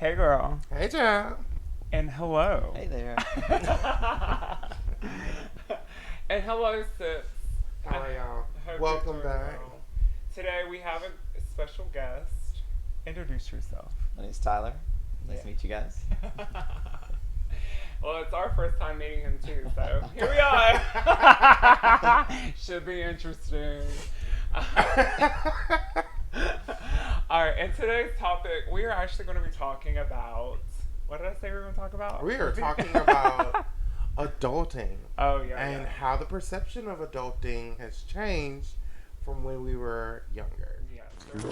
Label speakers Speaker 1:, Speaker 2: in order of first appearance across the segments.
Speaker 1: Hey, girl.
Speaker 2: Hey, John.
Speaker 1: And hello.
Speaker 3: Hey there.
Speaker 1: And hello, sis.
Speaker 2: How are y'all?
Speaker 1: Hope
Speaker 2: Welcome
Speaker 1: you're doing
Speaker 2: back.
Speaker 1: well. Today we have a special guest. Introduce yourself.
Speaker 3: My name's Tyler. Nice to meet you guys.
Speaker 1: Well, it's our first time meeting him too, so here we are. Should be interesting. Alright, and today's topic, we are actually going to be talking about, what did I say we were going to talk about?
Speaker 2: We are talking about adulting.
Speaker 1: Oh, yeah.
Speaker 2: And how the perception of adulting has changed from when we were younger.
Speaker 1: Yeah,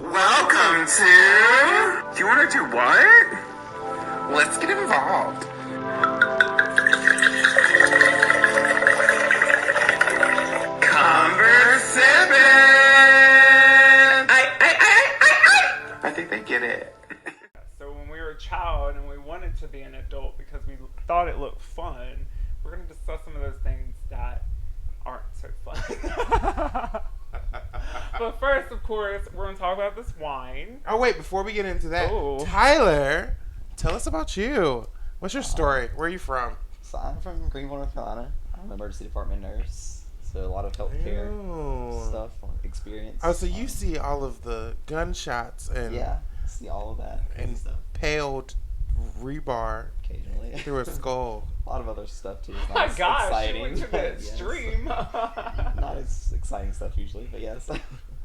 Speaker 4: Welcome to... Do you want to do what? Let's get involved. Conversippin! I think they get it.
Speaker 1: So when we were a child and we wanted to be an adult because we thought it looked fun, we're going to discuss some of those things that aren't so fun. But first, of course, we're going to talk about this wine.
Speaker 2: Oh, wait, before we get into that,
Speaker 1: Ooh.
Speaker 2: Tyler, tell us about you. What's your story? Where are you from?
Speaker 3: So I'm from Greenville, North Carolina. I'm an emergency department nurse. So a lot of healthcare
Speaker 2: Oh.
Speaker 3: stuff, experience.
Speaker 2: Oh, so you see all of the gunshots and
Speaker 3: Yeah, see all of that
Speaker 2: and
Speaker 3: stuff
Speaker 2: paled rebar
Speaker 3: occasionally.
Speaker 2: through a skull.
Speaker 3: A lot of other stuff too. It's
Speaker 1: Oh
Speaker 3: not
Speaker 1: my
Speaker 3: as
Speaker 1: gosh,
Speaker 3: exciting.
Speaker 1: you went to the
Speaker 3: Yes.
Speaker 1: extreme.
Speaker 3: Not as exciting stuff usually, but yes.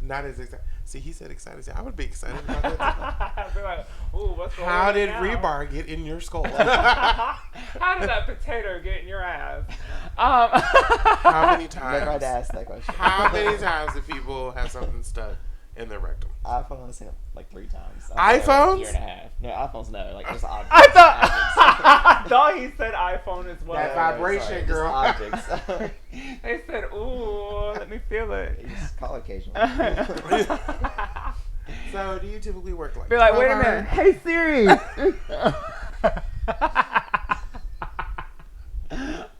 Speaker 2: Not as excited. See, he said excited. I would be excited about that.
Speaker 1: I'd be like, ooh, what's going
Speaker 2: How
Speaker 1: on
Speaker 2: did
Speaker 1: now?
Speaker 2: rebar get in your skull?
Speaker 1: How did that potato get in your ass?
Speaker 2: How many
Speaker 3: Never had
Speaker 2: times?
Speaker 3: to ask that question.
Speaker 2: How many times do people have something stuck in their rectum?
Speaker 3: iPhone I've seen it like 3 times.
Speaker 2: iPhones?
Speaker 3: A year and a half. No, iPhones no. Like just objects.
Speaker 1: I thought he said iPhone as well.
Speaker 2: That vibration,
Speaker 3: Sorry,
Speaker 2: girl.
Speaker 3: Just objects.
Speaker 1: They said, ooh, let me feel it.
Speaker 3: You just call occasionally.
Speaker 2: So, do you typically work like?
Speaker 1: Be like, wait a
Speaker 2: 12
Speaker 1: minute.
Speaker 2: hours?
Speaker 1: Hey, Siri.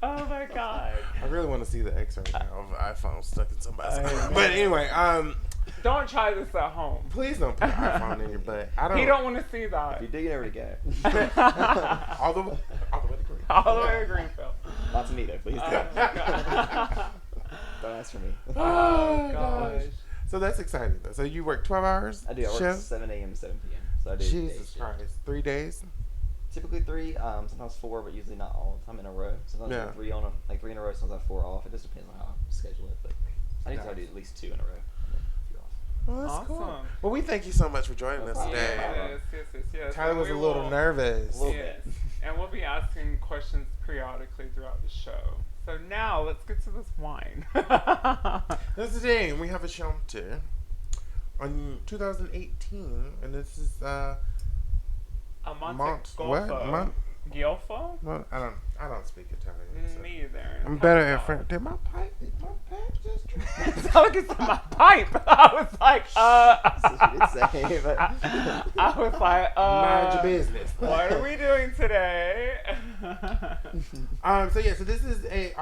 Speaker 1: Oh, my God.
Speaker 2: I really want to see the X right now of an iPhone stuck in somebody's.
Speaker 1: I
Speaker 2: But anyway,
Speaker 1: Don't try this at home.
Speaker 2: please don't put an iPhone in your butt. I don't.
Speaker 1: He don't want to see
Speaker 3: If
Speaker 1: that.
Speaker 3: you do, you never to go.
Speaker 2: all the way to Green.
Speaker 1: All the way to Greenfield.
Speaker 3: Lots of Nito, please.
Speaker 1: Oh, my God.
Speaker 3: Don't ask for me.
Speaker 1: Oh, gosh.
Speaker 2: So that's exciting though. So you work 12 hours?
Speaker 3: I do. I work
Speaker 2: shift?
Speaker 3: 7 a.m. to 7 p.m. So I do. day
Speaker 2: Jesus
Speaker 3: shift.
Speaker 2: Christ. 3 days?
Speaker 3: Typically 3, sometimes 4, but usually not all the time in a row. Sometimes I
Speaker 2: Yeah.
Speaker 3: have 3 on a, like 3 in a row. Sometimes I have 4 off. It just depends on how I schedule it. But I need to try to do at least 2 in a row. And then a few off.
Speaker 2: Well, that's cool.
Speaker 1: Awesome.
Speaker 2: Well, we thank you so much for joining us
Speaker 3: problem.
Speaker 2: today.
Speaker 1: Yes.
Speaker 2: Tyler
Speaker 1: And
Speaker 2: was
Speaker 1: we
Speaker 2: a little
Speaker 1: will-
Speaker 2: nervous.
Speaker 3: A little
Speaker 1: Yes.
Speaker 3: bit.
Speaker 1: And we'll be asking questions periodically throughout the show. So now let's get to this wine.
Speaker 2: That's the thing. We have a Chianti on 2018, and this is
Speaker 1: A Monte
Speaker 2: what?
Speaker 1: Golfo. Golfo?
Speaker 2: Well, I don't speak Italian. So.
Speaker 1: Me either.
Speaker 2: I'm better at French. Did my pipe just drink?
Speaker 1: It's like it's in my pipe. I was like,
Speaker 3: That's what you did say. But
Speaker 1: I was like,
Speaker 2: Mind your business.
Speaker 1: What are we doing today?
Speaker 2: So this is an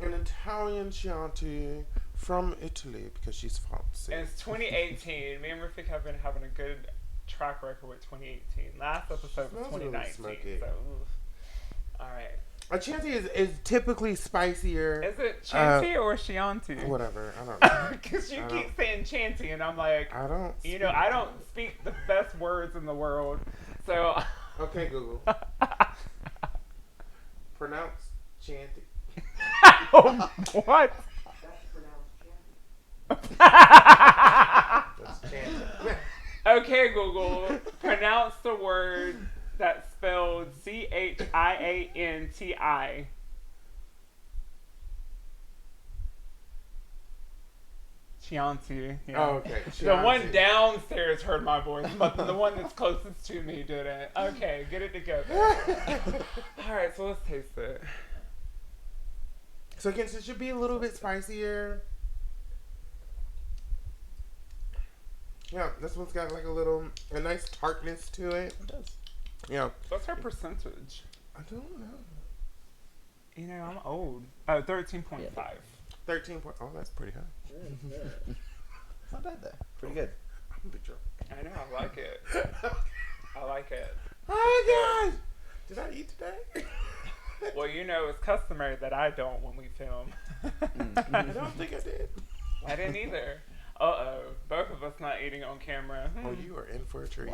Speaker 2: Italian Chianti from Italy because she's fancy.
Speaker 1: And it's 2018. Me and Rafik have been having a good track record with 2018. Last episode was
Speaker 2: Smells really
Speaker 1: 2019.
Speaker 2: smoky.
Speaker 1: So, oof. All right.
Speaker 2: A Chianti is typically spicier.
Speaker 1: Is it Chanty or Chianti?
Speaker 2: Whatever. I don't know.
Speaker 1: Because you
Speaker 2: I
Speaker 1: keep
Speaker 2: don't-
Speaker 1: saying Chanty, and I'm like,
Speaker 2: I don't.
Speaker 1: you know, I don't speak the best words in the world. So,
Speaker 2: Okay, Google. Pronounce Chianti.
Speaker 1: what?
Speaker 2: That's Chianti.
Speaker 1: Okay, Google, pronounce the word that's spelled Chianti. Chianti. Yeah.
Speaker 2: Oh, okay.
Speaker 1: The one
Speaker 2: Chianti.
Speaker 1: downstairs heard my voice, but the one that's closest to me didn't. Okay, get it together. All right, so let's taste it.
Speaker 2: So again, it should be a little bit spicier. Yeah, this one's got like a nice tartness to it.
Speaker 3: it does.
Speaker 2: Yeah.
Speaker 1: What's her percentage?
Speaker 2: I don't know.
Speaker 1: You know, I'm old. Oh, 13.5.
Speaker 2: 13 point. Oh, that's pretty high.
Speaker 3: It's not bad though. Pretty good.
Speaker 2: I'm a bit drunk.
Speaker 1: I know, I like it. I like it.
Speaker 2: Oh my gosh! Did I eat today?
Speaker 1: Well, you know, it's customary that I don't when we film.
Speaker 2: I don't think I did.
Speaker 1: I didn't either. Uh-oh. Both of us not eating on camera.
Speaker 2: Oh, you are in for a treat.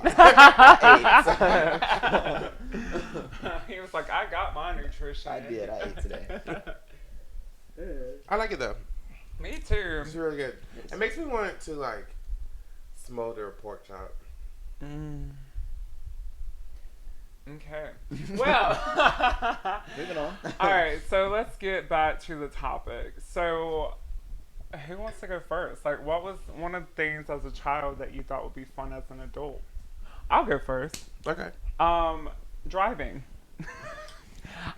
Speaker 1: He was like, I got my nutrition.
Speaker 3: I did. I ate today.
Speaker 2: I like it though.
Speaker 1: Me too.
Speaker 2: It's really good. It makes me want to like smolder a pork chop.
Speaker 1: Mm. Okay. Well.
Speaker 3: Moving on.
Speaker 1: All right. So let's get back to the topic. So, who wants to go first? Like, what was one of the things as a child that you thought would be fun as an adult? I'll go first.
Speaker 2: Okay.
Speaker 1: Driving.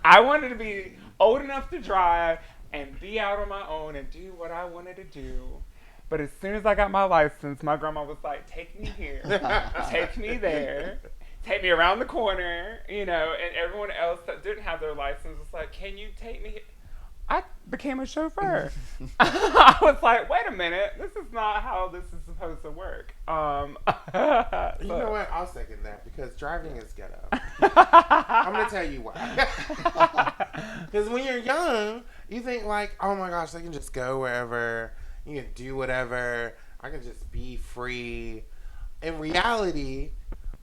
Speaker 1: I wanted to be old enough to drive and be out on my own and do what I wanted to do. But as soon as I got my license, my grandma was like, take me here, take me there, take me around the corner, you know, and everyone else that didn't have their license was like, can you take me here? I became a chauffeur. I was like, wait a minute, this is not how this is supposed to work.
Speaker 2: You know what? I'll second that because driving is ghetto. I'm gonna tell you why. Because when you're young, you think like, oh my gosh, I can just go wherever, you can do whatever, I can just be free. In reality,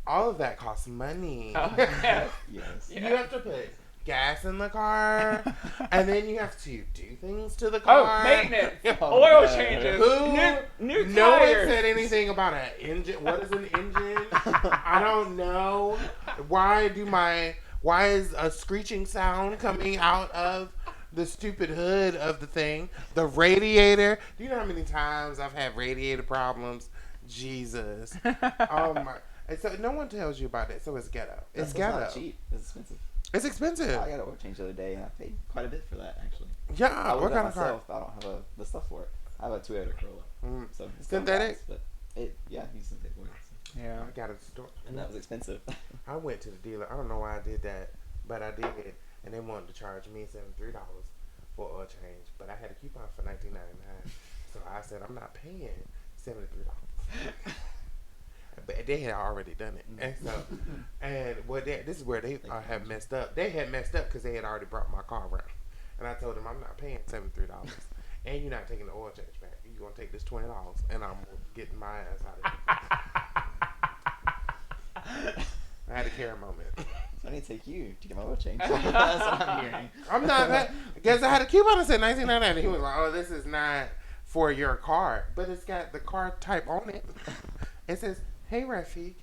Speaker 2: all of that costs money.
Speaker 1: Yes.
Speaker 3: Yes.
Speaker 1: Yeah.
Speaker 2: You have to put gas in the car, and then you have to do things to the car.
Speaker 1: Oh, maintenance,
Speaker 3: Oh,
Speaker 1: oil
Speaker 3: no.
Speaker 1: changes,
Speaker 2: Who?
Speaker 1: new
Speaker 2: No one
Speaker 1: tires.
Speaker 2: said anything about an engine. What is an engine? I don't know. Why is a screeching sound coming out of the stupid hood of the thing? The radiator. Do you know how many times I've had radiator problems? Jesus. Oh my. And so no one tells you about it. So it's ghetto. It's
Speaker 3: It's
Speaker 2: ghetto.
Speaker 3: not cheap. It's expensive.
Speaker 2: It's expensive.
Speaker 3: I got an oil change the other day, and I paid quite a bit for that, actually.
Speaker 2: Yeah.
Speaker 3: I would
Speaker 2: What
Speaker 3: do
Speaker 2: kind
Speaker 3: it
Speaker 2: of car?
Speaker 3: myself, but I don't have the stuff for it. I have a Toyota Corolla.
Speaker 2: Mm.
Speaker 3: So it's got
Speaker 2: Synthetic?
Speaker 3: gas, but he's synthetic oil. So.
Speaker 1: Yeah.
Speaker 2: I got a store.
Speaker 3: And that was expensive.
Speaker 2: I went to the dealer. I don't know why I did that, but I did it, and they wanted to charge me $73 for oil change. But I had a coupon for $19.99, so I said I'm not paying $73. But they had already done it, and so this is where they have messed up. They had messed up because they had already brought my car around, and I told them I'm not paying $73, and you're not taking the oil change back. You're gonna take this $20, and I'm getting my ass out of here. I had a care moment.
Speaker 3: So I need to take you to get my oil change. That's what I'm hearing.
Speaker 2: I'm not. Because I had a coupon that said $19.99, and he was like, "Oh, this is not for your car, but it's got the car type on it. It says, hey, Rafiq,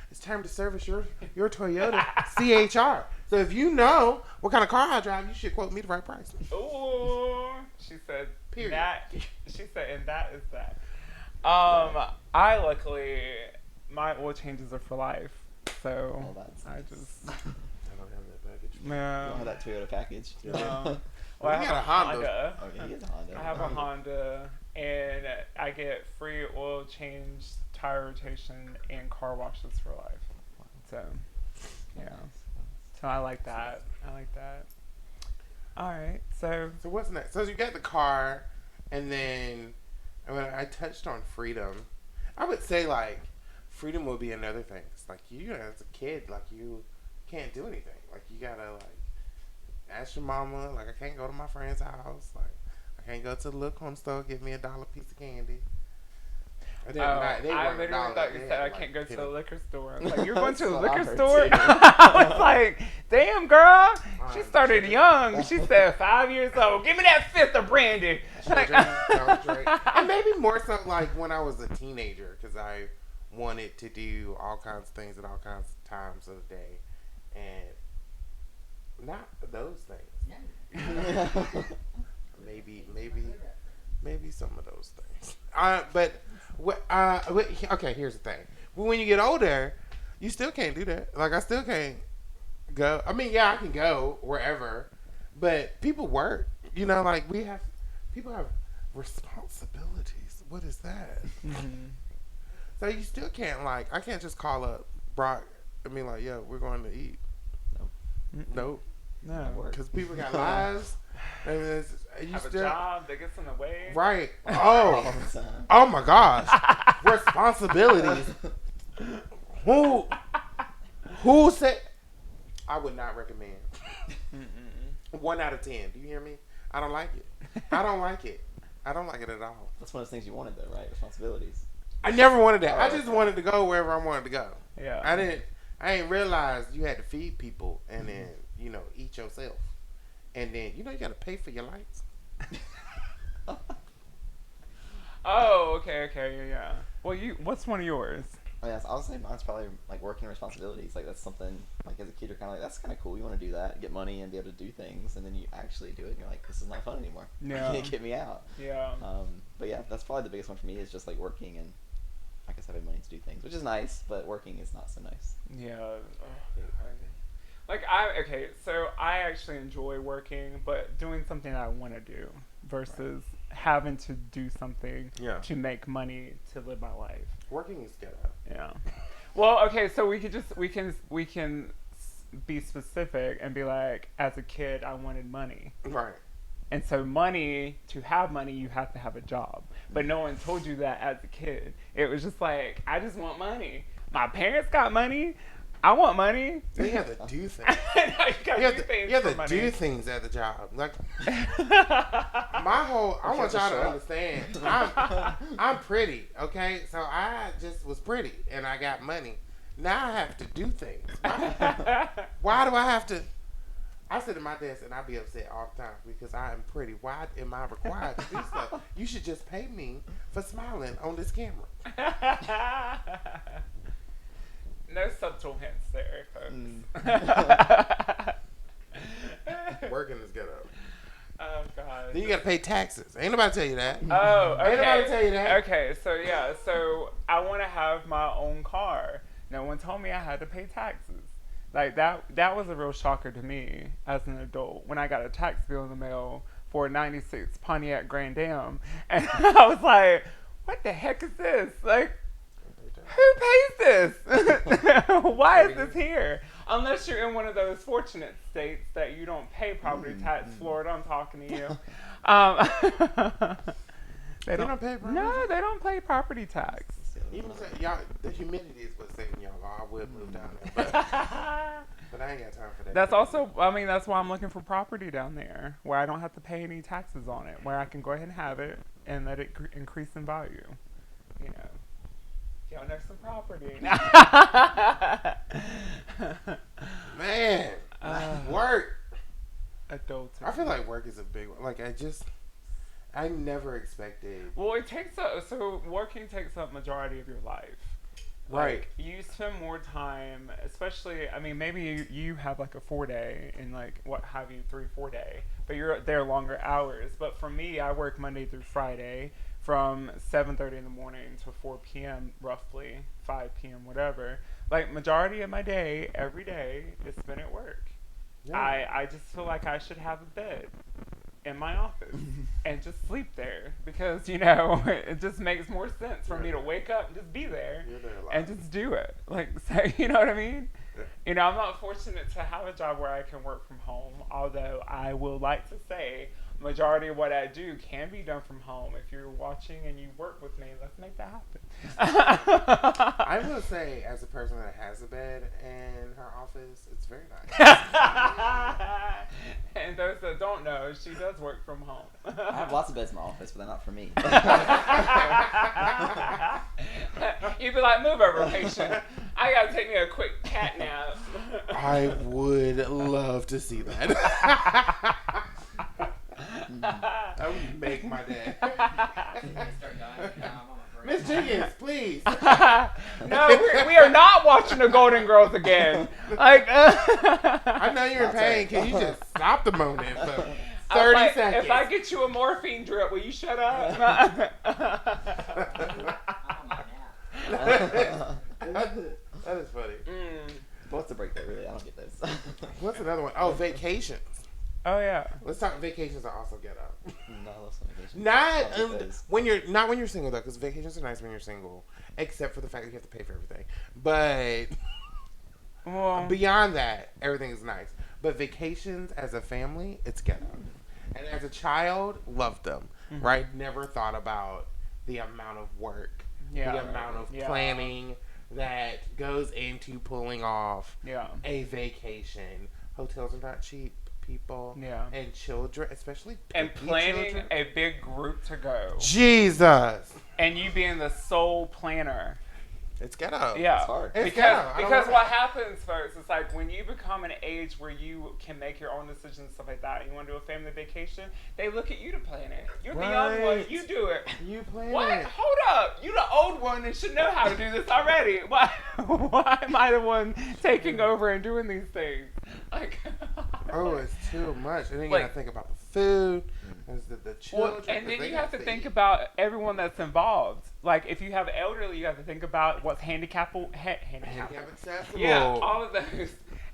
Speaker 2: it's time to service your Toyota CHR. So if you know what kind of car I drive, you should quote me the right price."
Speaker 1: Ooh, she said.
Speaker 2: Period.
Speaker 1: That. She said, and that is that. I luckily my oil changes are for life, so
Speaker 3: Oh, that's
Speaker 1: I
Speaker 3: nice.
Speaker 1: just
Speaker 2: I don't have that baggage.
Speaker 3: You don't
Speaker 1: no.
Speaker 3: have that Toyota package.
Speaker 1: Well,
Speaker 2: You
Speaker 1: I have
Speaker 2: got
Speaker 1: a
Speaker 2: a Honda.
Speaker 1: Honda.
Speaker 3: Okay, he has a Honda.
Speaker 1: I have a Honda, and I get free oil change, tire rotation, and car washes for life. So, yeah. So I like that. I like that. All right. So,
Speaker 2: So what's next? So you got the car, and then when I touched on freedom, I would say like freedom would be another thing. It's like you as a kid, like you can't do anything. Like you gotta like ask your mama. Like I can't go to my friend's house. Like I can't go to the little corner store get me $1 piece of candy. They
Speaker 1: I
Speaker 2: weren't
Speaker 1: literally
Speaker 2: $1.
Speaker 1: thought you
Speaker 2: They
Speaker 1: said I
Speaker 2: had,
Speaker 1: can't go to the
Speaker 2: penny.
Speaker 1: liquor store. I was like, you're going to the
Speaker 3: That's what I
Speaker 1: liquor
Speaker 3: heard,
Speaker 1: store?
Speaker 3: too.
Speaker 1: I was like, damn, girl. She
Speaker 2: I'm
Speaker 1: started
Speaker 2: sure.
Speaker 1: young. She said 5 years old. Give me that fifth of brandy.
Speaker 2: Children, and maybe more so like when I was a teenager, because I wanted to do all kinds of things at all kinds of times of the day, and not those things. maybe some of those things. Okay, here's the thing. When you get older, you still can't do that. Like I still can't go. I mean, yeah, I can go wherever, but people work. You know, like people have responsibilities. What is that? So you still can't I can't just call up Brock and be like, yo, we're going to eat. Nope.
Speaker 1: No.
Speaker 2: Because people got lives. And you
Speaker 1: Have
Speaker 2: still
Speaker 1: a job that gets in the way.
Speaker 2: right.
Speaker 3: All the time.
Speaker 2: Oh my gosh. Responsibilities. Who said I would not recommend. 1 out of 10. Do you hear me? I don't like it. I don't like it. I don't like it at all.
Speaker 3: That's one of those things you wanted, though, right? Responsibilities.
Speaker 2: I never wanted that.
Speaker 3: Oh,
Speaker 2: I just wanted to go wherever I wanted to go.
Speaker 1: Yeah.
Speaker 2: I didn't realize you had to feed people and then, eat yourself. And then, you got to pay for your lights.
Speaker 1: Oh, okay, yeah. Well, what's one of yours?
Speaker 3: I mean, I would say mine's probably like working responsibilities. Like that's something like as a kid you're kind of like that's kind of cool. You want to do that, get money, and be able to do things, and then you actually do it, and you're like, this is not fun anymore.
Speaker 1: Yeah.
Speaker 3: You can't get me out.
Speaker 1: Yeah.
Speaker 3: But yeah, that's probably the biggest one for me is just like working and I guess having money to do things, which is nice, but working is not so nice.
Speaker 1: Yeah. So I actually enjoy working, but doing something I want to do versus having to do something to make money to live my life.
Speaker 2: Working is ghetto.
Speaker 1: Yeah. Well, okay, so we can be specific and be like, as a kid, I wanted money.
Speaker 2: Right.
Speaker 1: And so to have money, you have to have a job. But no one told you that as a kid. It was just like, I just want money. My parents got money. I want money.
Speaker 2: So you have to do things.
Speaker 1: You
Speaker 2: have to do things at the job. Like I want y'all to understand. I'm pretty, okay? So I just was pretty and I got money. Now I have to do things. Why do I have to? I sit at my desk and I be upset all the time because I am pretty. Why am I required to do stuff? You should just pay me for smiling on this camera.
Speaker 1: No subtle hints there, folks.
Speaker 2: Working is ghetto.
Speaker 1: Oh, God.
Speaker 2: Then you gotta pay taxes. Ain't nobody tell you that.
Speaker 1: Oh, okay.
Speaker 2: Ain't nobody tell you that.
Speaker 1: Okay, so I want to have my own car. No one told me I had to pay taxes. Like, that was a real shocker to me as an adult when I got a tax bill in the mail for a 96 Pontiac Grand Am. And I was like, what the heck is this? Like, who pays this? Why is this here? Unless you're in one of those fortunate states that you don't pay property tax. Florida, I'm talking to you. They don't pay property. No, they don't pay property tax.
Speaker 2: Even so, y'all, the humidity is what's saving y'all. I would move down there, but I ain't got time for that.
Speaker 1: That's why I'm looking for property down there where I don't have to pay any taxes on it, where I can go ahead and have it and let it increase in value. Y'all know some property.
Speaker 2: Man, work.
Speaker 1: Adulting.
Speaker 2: I feel like work is a big one. Like I never expected.
Speaker 1: Well, so working takes up majority of your life.
Speaker 2: Right.
Speaker 1: Like, you spend more time, especially, I mean, maybe you have like a 4-day and like what have you, 3-4 day, but you're there longer hours. But for me, I work Monday through Friday from 7:30 in the morning to 4 p.m. roughly, 5 p.m. whatever. Like, majority of my day, every day, is spent at work. Yeah. I just feel like I should have a bed in my office and just sleep there because, it just makes more sense for me to wake up and just be there and just do it. Like, so, you know what I mean? Yeah. I'm not fortunate to have a job where I can work from home, although I will like to say majority of what I do can be done from home. If you're watching and you work with me, let's make that happen.
Speaker 2: I will say, as a person that has a bed in her office, it's very nice.
Speaker 1: And those that don't know, she does work from home.
Speaker 3: I have lots of beds in my office, but they're not for me.
Speaker 1: You'd be like, move over, patient. I gotta take me a quick cat nap.
Speaker 2: I would love to see that. That would make my day. Miss Jenkins, please.
Speaker 1: No, we are not watching the Golden Girls again. Like,
Speaker 2: I know you're in pain. Can you just stop the moaning for 30 seconds?
Speaker 1: If I get you a morphine drip, will you shut up?
Speaker 2: That is funny.
Speaker 3: What's the break there, really? I don't get this.
Speaker 2: What's another one? Oh, vacations.
Speaker 1: Oh yeah.
Speaker 2: Let's talk. Vacations are also ghetto.
Speaker 3: No, I love some vacations.
Speaker 2: Not when you're single though, because vacations are nice when you're single, except for the fact that you have to pay for everything. But beyond that, everything is nice. But vacations as a family, it's ghetto. And as a child, loved them. Mm-hmm. Right? Never thought about the amount of work, the amount of planning, that goes into pulling off
Speaker 1: Yeah.
Speaker 2: a vacation. Hotels are not cheap, people.
Speaker 1: Yeah.
Speaker 2: And children, especially
Speaker 1: And
Speaker 2: picky
Speaker 1: planning
Speaker 2: children.
Speaker 1: a big group to go.
Speaker 2: Jesus.
Speaker 1: And you being the sole planner.
Speaker 2: It's ghetto.
Speaker 1: Yeah.
Speaker 3: It's hard.
Speaker 2: It's
Speaker 1: Because
Speaker 2: ghetto. I don't know.
Speaker 1: what happens, folks, is like when you become an age where you can make your own decisions and stuff like that, and you want to do a family vacation, they look at you to plan it. You're the young one,
Speaker 2: Right.
Speaker 1: you do it.
Speaker 2: You plan
Speaker 1: What?
Speaker 2: it.
Speaker 1: Hold up. You the old one and should know how to do this already. Why am I the one taking over and doing these things? Like
Speaker 2: Oh, it's too much. And then you
Speaker 1: Like-
Speaker 2: gotta think about the food, and the children.
Speaker 1: Well, and
Speaker 2: 'cause
Speaker 1: then
Speaker 2: they
Speaker 1: you have
Speaker 2: got
Speaker 1: to think
Speaker 2: eat.
Speaker 1: about everyone that's involved. Like if you have elderly, you have to think about what's handicap.
Speaker 2: Handicap accessible.
Speaker 1: Yeah, all of those.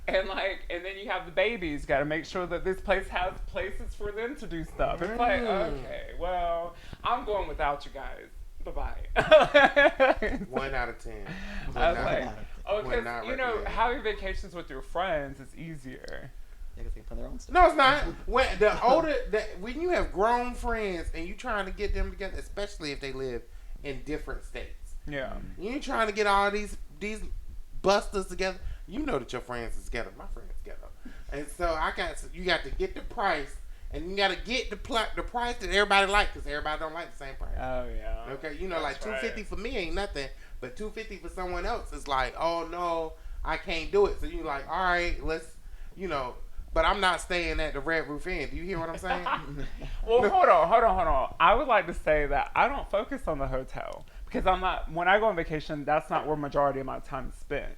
Speaker 1: And then you have the babies. Got to make sure that this place has places for them to do stuff. It's like, okay, well, I'm going without you guys. Bye-bye.
Speaker 2: 1 out of 10.
Speaker 1: I was
Speaker 2: One
Speaker 1: like,
Speaker 2: out-
Speaker 1: oh,
Speaker 2: would
Speaker 1: because,
Speaker 2: not
Speaker 1: you know,
Speaker 2: recommend.
Speaker 1: having vacations with your friends is easier.
Speaker 3: Yeah, 'cause they can plan their own stuff.
Speaker 2: No, it's not. When you have grown friends and you trying to get them together, especially if they live in different states,
Speaker 1: Yeah.
Speaker 2: you ain't trying to get all these busters together. You know that your friends is together. My friends together, and so you got to get the price, and you got to get the price that everybody like, because everybody don't like the same price.
Speaker 1: Oh, yeah.
Speaker 2: Okay, you know, like
Speaker 1: That's
Speaker 2: $250
Speaker 1: right.
Speaker 2: for me ain't nothing, but $250 for someone else is like, oh no, I can't do it. So you like, all right, let's, but I'm not staying at the Red Roof Inn. Do you hear what I'm saying?
Speaker 1: Well, hold on. I would like to say that I don't focus on the hotel because when I go on vacation, that's not where majority of my time is spent.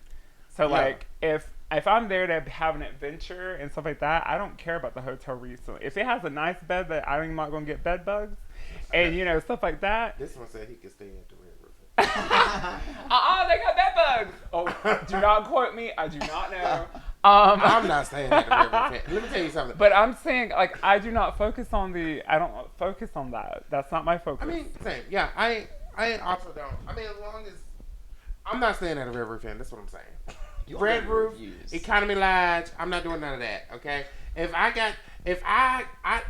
Speaker 1: So
Speaker 2: Yeah.
Speaker 1: like if I'm there to have an adventure and stuff like that, I don't care about the hotel recently. If it has a nice bed that I'm not going to get bed bugs and stuff like that.
Speaker 2: This one said he could stay at the Red Roof Inn.
Speaker 1: They got bed bugs. Oh, do not quote me. I do not know.
Speaker 2: I'm not staying at the Red Roof Inn. Let me tell you something.
Speaker 1: But I'm saying, like, I don't focus on that. That's not my focus.
Speaker 2: I mean, same. Yeah, I also don't. I mean, as long as I'm not staying at a Red Roof Inn, that's what I'm saying.
Speaker 3: You want
Speaker 2: Red
Speaker 3: better
Speaker 2: Roof,
Speaker 3: reviews.
Speaker 2: Economy Lodge, I'm not doing none of that. Okay.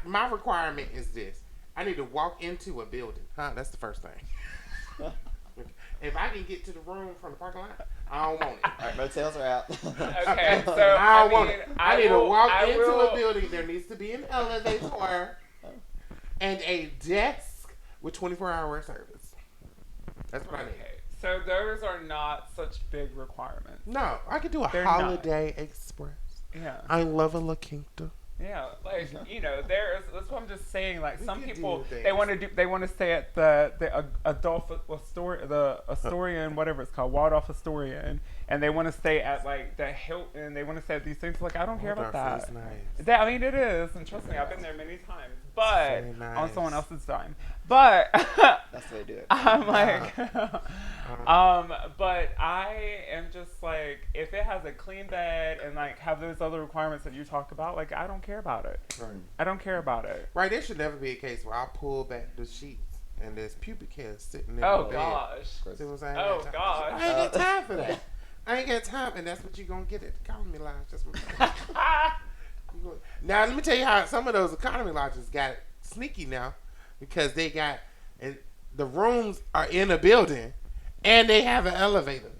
Speaker 2: My requirement is this: I need to walk into a building. That's the first thing. If I can get to the room from the parking lot, I don't want it.
Speaker 3: All right, motels are out.
Speaker 1: Okay, so
Speaker 2: I don't want it. I need to walk
Speaker 1: I
Speaker 2: into
Speaker 1: will-
Speaker 2: a building. There needs to be an elevator and a desk with 24-hour service. That's what I need.
Speaker 1: Okay, so those are not such big requirements.
Speaker 2: No, I could do a
Speaker 1: They're not.
Speaker 2: Holiday Express.
Speaker 1: Yeah.
Speaker 2: I love a La Quinta.
Speaker 1: Yeah, like that's what I'm just saying. Like
Speaker 2: We
Speaker 1: some
Speaker 2: could
Speaker 1: people,
Speaker 2: do
Speaker 1: they want to stay at the Adolph Astoria, the Astorian, whatever it's called, Waldorf Astorian, and they want to stay at like the Hilton. They want to stay at these things. Like I don't care about
Speaker 2: Waldorf
Speaker 1: that.
Speaker 2: is nice.
Speaker 1: I mean, it is, and trust me, I've been there many times, but
Speaker 2: Very nice.
Speaker 1: on someone else's dime. But
Speaker 3: That's the way to do it.
Speaker 1: I'm like, but I am just like, if it has a clean bed and like have those other requirements that you talk about, like I don't care about it.
Speaker 2: Right.
Speaker 1: I don't care about it.
Speaker 2: Right, there should never be a case where I pull back the sheets and there's pubic hair sitting in
Speaker 1: Oh
Speaker 2: the bed.
Speaker 1: gosh.
Speaker 2: See what I'm saying?
Speaker 1: Oh, gosh.
Speaker 2: I ain't got time for that. I ain't got time, and that's what you're gonna get at the economy lodge. That's what I'm saying. Now let me tell you how some of those economy lodges got sneaky now, because they got the rooms are in a building, and they have an elevator.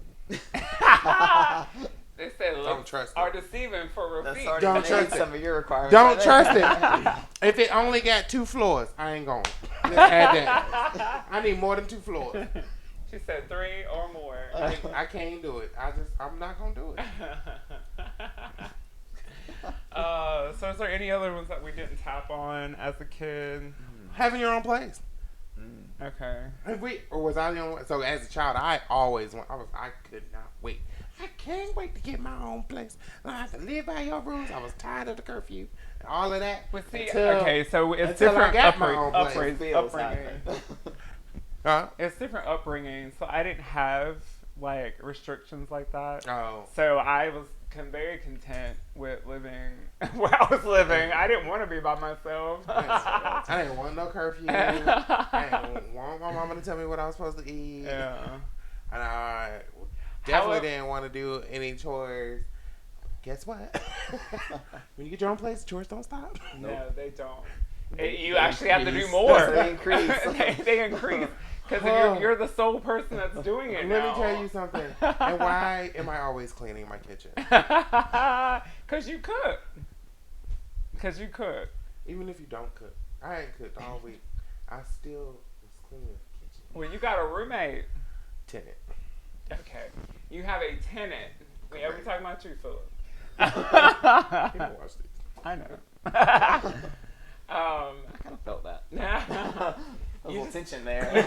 Speaker 1: They said
Speaker 2: Don't trust
Speaker 1: are
Speaker 2: it.
Speaker 1: deceiving for
Speaker 3: That's
Speaker 1: receipts.
Speaker 3: already
Speaker 2: Don't
Speaker 3: made
Speaker 2: trust it.
Speaker 3: some of your requirements.
Speaker 2: Don't
Speaker 3: right
Speaker 2: trust
Speaker 3: there.
Speaker 2: it. If it only got 2 floors, I ain't going. Let's add that. I need more than 2 floors.
Speaker 1: She said 3 or more.
Speaker 2: I can't do it. I'm not gonna do it.
Speaker 1: So is there any other ones that we didn't tap on as a kid?
Speaker 2: Having your own place.
Speaker 1: Okay.
Speaker 2: Or was I the only one? So as a child, I could not wait. I can't wait to get my own place. I have to live by your rules. I was tired of the curfew and all of that.
Speaker 1: But see,
Speaker 2: until-
Speaker 1: okay, so it's
Speaker 2: until I
Speaker 1: different
Speaker 2: got my own place.
Speaker 3: Feels
Speaker 1: upbringing.
Speaker 3: happening.
Speaker 2: Huh?
Speaker 1: It's different upbringing, so I didn't have like restrictions like that.
Speaker 2: Oh.
Speaker 1: So I was very content with living where I was living. I didn't want to be by myself.
Speaker 2: I didn't want no curfew. I didn't want my mama to tell me what I was supposed to eat.
Speaker 1: Yeah.
Speaker 2: And I definitely
Speaker 1: However-
Speaker 2: didn't want to do any chores. Guess what? When you get your own place, chores don't stop.
Speaker 1: No, they don't.
Speaker 3: They
Speaker 1: You actually have to do
Speaker 3: increase.
Speaker 1: more.
Speaker 3: They increase.
Speaker 1: they increase. Because you're the sole person that's doing it
Speaker 2: Let
Speaker 1: now.
Speaker 2: me tell you something. And why am I always cleaning my kitchen?
Speaker 1: Because you cook. Because you cook.
Speaker 2: Even if you don't cook. I ain't cooked all week. I still was cleaning the kitchen.
Speaker 1: Well, you got a roommate.
Speaker 2: Tenant.
Speaker 1: Okay. You have a tenant. Yeah, we talking about you, Philip.
Speaker 2: People watch these.
Speaker 1: I know.
Speaker 3: I kind of felt that. A little
Speaker 1: just-
Speaker 3: tension there.
Speaker 1: You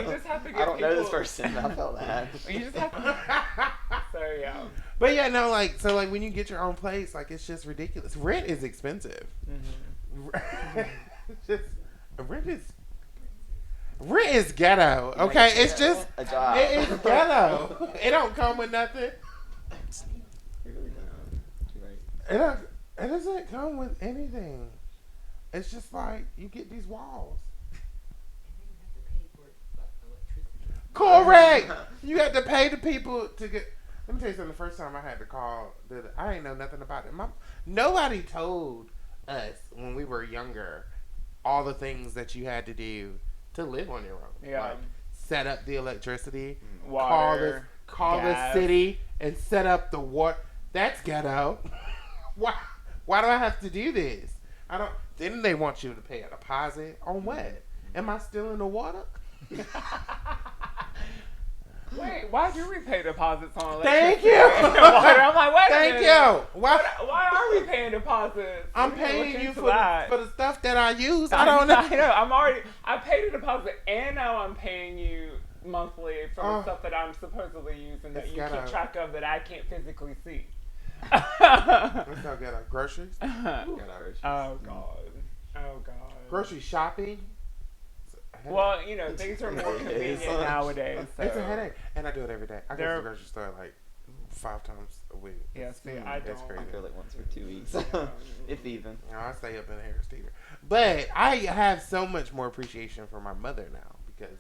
Speaker 1: just have to get
Speaker 3: I don't know this
Speaker 1: people-
Speaker 3: person, but I felt that.
Speaker 1: You just have to. So yeah.
Speaker 2: But yeah, no, like, so like when you get your own place, like it's just ridiculous. Rent is expensive. Just, rent is ghetto. Okay,
Speaker 3: Yeah,
Speaker 2: it's just
Speaker 3: a job.
Speaker 2: it is ghetto. It don't come with nothing.
Speaker 3: You're right.
Speaker 2: It doesn't come with anything. It's just like you get these walls. Correct. You have to pay the people to get. Let me tell you something. The first time I had to call, I didn't know nothing about it. Nobody told us when we were younger all the things that you had to do to live on your own.
Speaker 1: Yeah.
Speaker 2: Like set up the electricity,
Speaker 1: Water,
Speaker 2: call
Speaker 1: gas.
Speaker 2: the city, and set up the water. That's ghetto. Why? Why do I have to do this? I don't. Then they want you to pay a deposit on what? Am I still in the water?
Speaker 1: Wait, why do we pay deposits on
Speaker 2: Thank
Speaker 1: electricity
Speaker 2: you.
Speaker 1: and water? I'm like, wait a
Speaker 2: Thank
Speaker 1: minute.
Speaker 2: you.
Speaker 1: Why are we paying deposits?
Speaker 2: I'm
Speaker 1: We gotta
Speaker 2: paying
Speaker 1: look
Speaker 2: you
Speaker 1: into
Speaker 2: for
Speaker 1: that.
Speaker 2: the stuff that I use. I don't know.
Speaker 1: I know. I paid a deposit, and now I'm paying you monthly for the stuff that I'm supposedly using that
Speaker 2: It's
Speaker 1: you
Speaker 2: gotta-
Speaker 1: keep track of that I can't physically see.
Speaker 2: Let's go get our groceries.
Speaker 1: Oh God. Oh God.
Speaker 2: Grocery shopping.
Speaker 1: Well, you know, things are more convenient nowadays. So.
Speaker 2: It's a headache, and I do it every day. I go to
Speaker 1: There-
Speaker 2: the grocery store like 5 times a week.
Speaker 1: Yeah, see, I
Speaker 2: It's
Speaker 1: don't.
Speaker 2: crazy.
Speaker 3: I go like once every 2 weeks, if even.
Speaker 2: You know, I stay up in Harris Theater, but I have so much more appreciation for my mother now because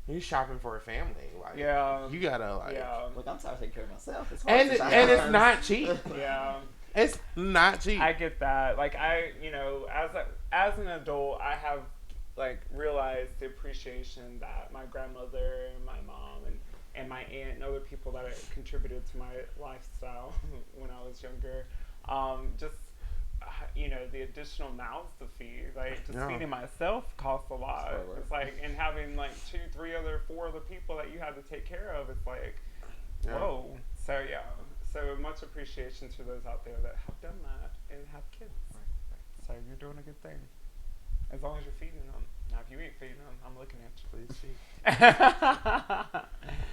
Speaker 2: you're shopping for a family. Like,
Speaker 1: Yeah.
Speaker 2: you gotta like,
Speaker 1: Yeah.
Speaker 3: Look, I'm tired of taking care of myself. It's hard
Speaker 2: and
Speaker 3: sometimes.
Speaker 2: it's not cheap.
Speaker 1: Yeah.
Speaker 2: It's not cheap.
Speaker 1: I get that. Like as an adult, I have like realized the appreciation that my grandmother and my mom and my aunt and other people that contributed to my lifestyle when I was younger. Just the additional mouths to feed, like just
Speaker 2: Yeah.
Speaker 1: feeding myself costs a lot.
Speaker 3: hard work.
Speaker 1: It's like, and having like 2, 3 4 other people that you had to take care of. It's like,
Speaker 2: Yeah.
Speaker 1: whoa. So yeah. So much appreciation to those out there that have done that and have kids. So you're doing a good thing. As long as you're feeding them. Now if you ain't feeding them, I'm looking at you.
Speaker 2: Please feed.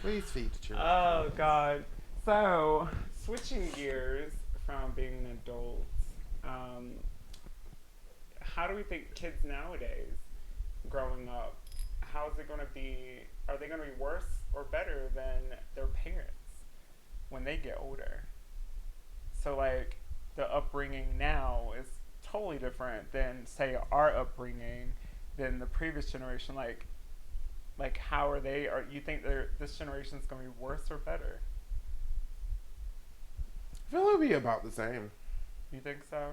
Speaker 2: Please feed the children.
Speaker 1: Oh God. So switching gears from being an adult, how do we think kids nowadays growing up, how is it going to be, are they going to be worse or better than their parents when they get older? So like the upbringing now is totally different than say our upbringing than the previous generation. Like how are they, or you think this generation is going to be worse or better?
Speaker 2: I feel it'll be about the same.
Speaker 1: You think so?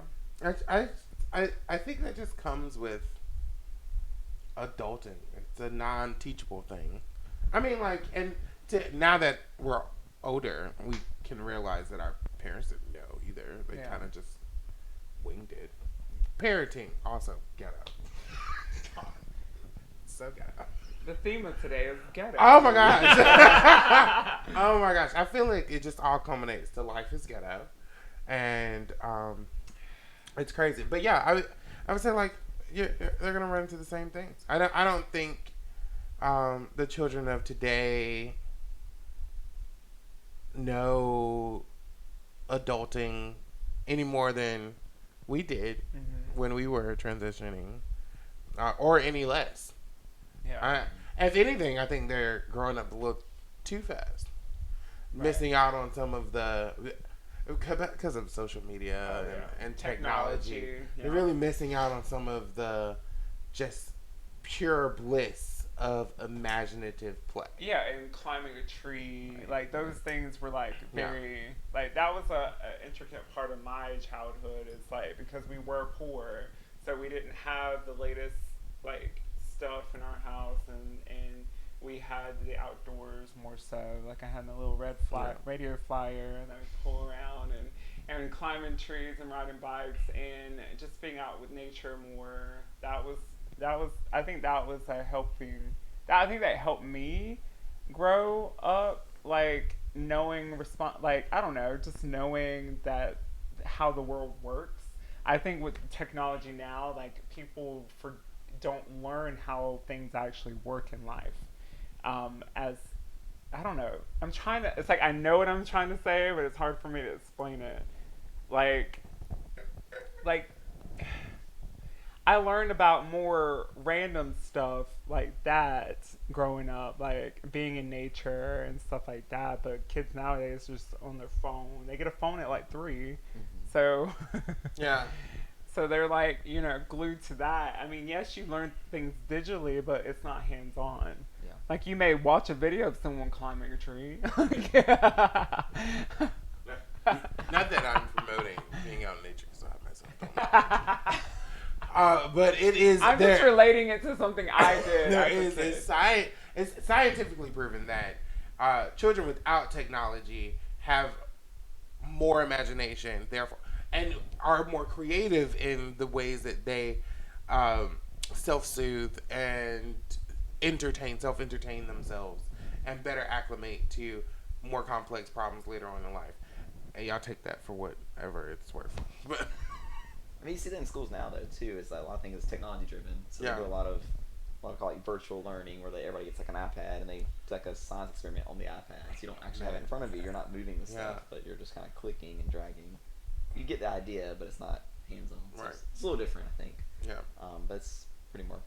Speaker 2: I think that just comes with adulting. It's a non-teachable thing. I mean, like, and now that we're older, we can realize that our parents didn't know either. They
Speaker 1: Yeah.
Speaker 2: kind of just winged it. Parenting also ghetto. So ghetto.
Speaker 1: The theme of today is ghetto.
Speaker 2: Oh my gosh. Oh my gosh. I feel like it just all culminates to life is ghetto. And it's crazy. But yeah, I would say like they're gonna run into the same things. I don't think the children of today know adulting any more than we did when we were transitioning, or any less.
Speaker 1: Yeah.
Speaker 2: If anything, I think they're growing up a little too fast, missing out on some of the because of social media and technology.
Speaker 1: Yeah.
Speaker 2: They're really missing out on some of the just pure bliss of imaginative play.
Speaker 1: Yeah, and climbing a tree, like those things were like very like that was a intricate part of my childhood. It's like because we were poor, so we didn't have the latest like stuff in our house, and we had the outdoors more so. Like I had a little red radio flyer that I would pull around and climbing trees and riding bikes and just being out with nature more. That was I think that was a helping. I think that helped me grow up, like knowing like I don't know, just knowing that how the world works. I think with technology now, like people don't learn how things actually work in life. As I don't know, I'm trying to. It's like I know what I'm trying to say, but it's hard for me to explain it. Like, like I learned about more random stuff like that growing up, like being in nature and stuff like that. But kids nowadays are just on their phone. They get a phone at like 3, so
Speaker 2: Yeah.
Speaker 1: so they're like glued to that. I mean, yes, you learn things digitally, but it's not hands on.
Speaker 3: Yeah.
Speaker 1: Like you may watch a video of someone climbing a tree.
Speaker 2: Not that I'm promoting being out in nature because I myself don't. But it is.
Speaker 1: I'm just relating it to something I did.
Speaker 2: It's scientifically proven that children without technology have more imagination, therefore, and are more creative in the ways that they self-soothe and self-entertain themselves, and better acclimate to more complex problems later on in life. And y'all take that for whatever it's worth. But
Speaker 3: I mean, you see that in schools now, though, too. Is that a lot of things is technology driven. So
Speaker 2: Yeah.
Speaker 3: they do a lot of what I call like virtual learning, where everybody gets like an iPad and they do like a science experiment on the iPad. So you don't actually have it in front of you. You're not moving the stuff, but you're just kind of clicking and dragging. You get the idea, but it's not hands on. So
Speaker 2: Right.
Speaker 3: it's a little different, I think.
Speaker 2: Yeah.
Speaker 3: But it's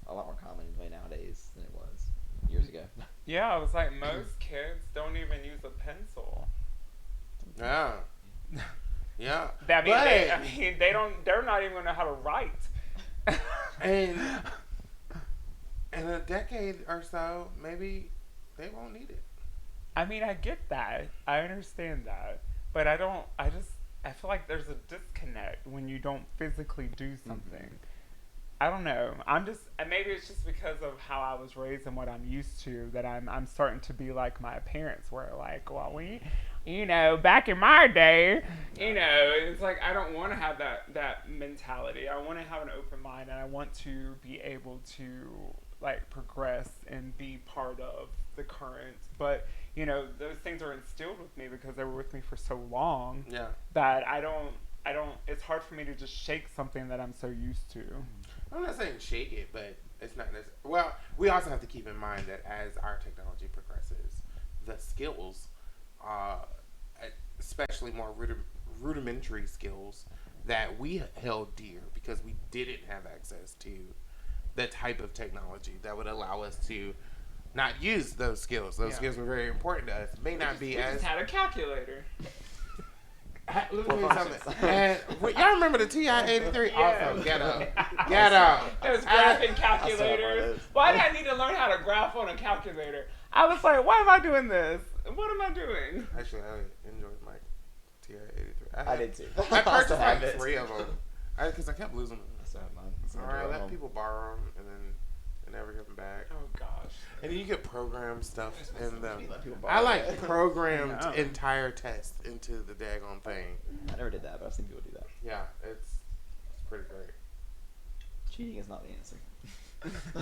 Speaker 3: a lot more common anyway nowadays than it was years ago.
Speaker 1: Yeah, I was like, most kids don't even use a pencil.
Speaker 2: Yeah. Yeah.
Speaker 1: I mean, they're not even gonna know how to write.
Speaker 2: And in a decade or so, maybe they won't need it.
Speaker 1: I mean, I get that. I understand that. But I feel like there's a disconnect when you don't physically do something. I don't know. And maybe it's just because of how I was raised and what I'm used to that I'm starting to be like my parents were like, well, back in my day, it's like I don't want to have that mentality. I want to have an open mind and I want to be able to like progress and be part of the current. But, those things are instilled with me because they were with me for so long that I don't, it's hard for me to just shake something that I'm so used to.
Speaker 2: I'm not saying shake it, but it's not necessary. Well, we also have to keep in mind that as our technology progresses, the skills, especially more rudimentary skills that we held dear because we didn't have access to the type of technology that would allow us to not use those skills. Those skills were very important to us. May not be as.
Speaker 1: Just had a calculator.
Speaker 2: Let me tell you something. And, y'all remember the TI-83?
Speaker 1: Yeah.
Speaker 2: Also, get out.
Speaker 1: Those graphing calculators. Why did I need to learn how to graph on a calculator? I was like, why am I doing this? What am I doing?
Speaker 2: Actually, I enjoyed my TI-83.
Speaker 3: I did too.
Speaker 2: I purchased like 3 of them because I kept losing them.
Speaker 3: I still have mine.
Speaker 2: Alright, I let people borrow them and then I never give them back.
Speaker 1: Oh gosh.
Speaker 2: And then you could program stuff in them.
Speaker 3: Let people borrow
Speaker 2: I
Speaker 3: it.
Speaker 2: programmed entire tests into the daggone thing.
Speaker 3: I never did that, but I've seen people do that.
Speaker 2: Yeah, it's pretty great.
Speaker 3: Cheating is not the answer.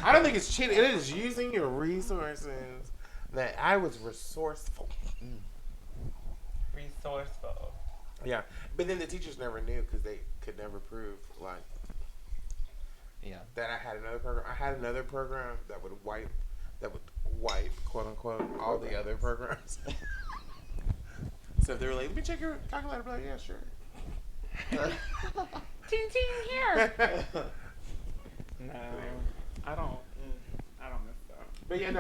Speaker 2: I don't think it's cheating. It is using your resources. That I was resourceful.
Speaker 1: Resourceful.
Speaker 2: Yeah, but then the teachers never knew because they could never prove that I had another program. I had another program that would wipe, quote unquote, all the other programs. So if they were like, "Let me check your calculator," I'd be like, "Yeah, sure."
Speaker 1: Ting ting here. No, I don't miss that.
Speaker 2: But I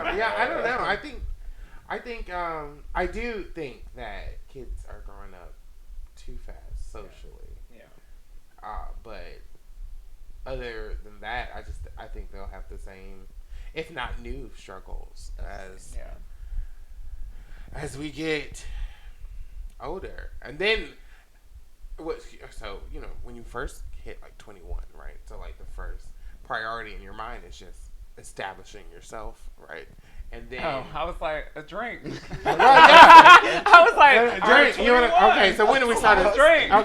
Speaker 2: don't know. I do think that kids are growing up too fast socially.
Speaker 1: Yeah.
Speaker 2: But other than that, I think they'll have the same, if not new, struggles as we get older. And then, when you first hit like 21, right? So like the first priority in your mind is just establishing yourself, right? And then
Speaker 1: Oh, I was like, a drink.
Speaker 2: yeah.
Speaker 1: I was like,
Speaker 2: Drink. You wanna, okay, so when do we start?
Speaker 1: Drink.
Speaker 2: Okay.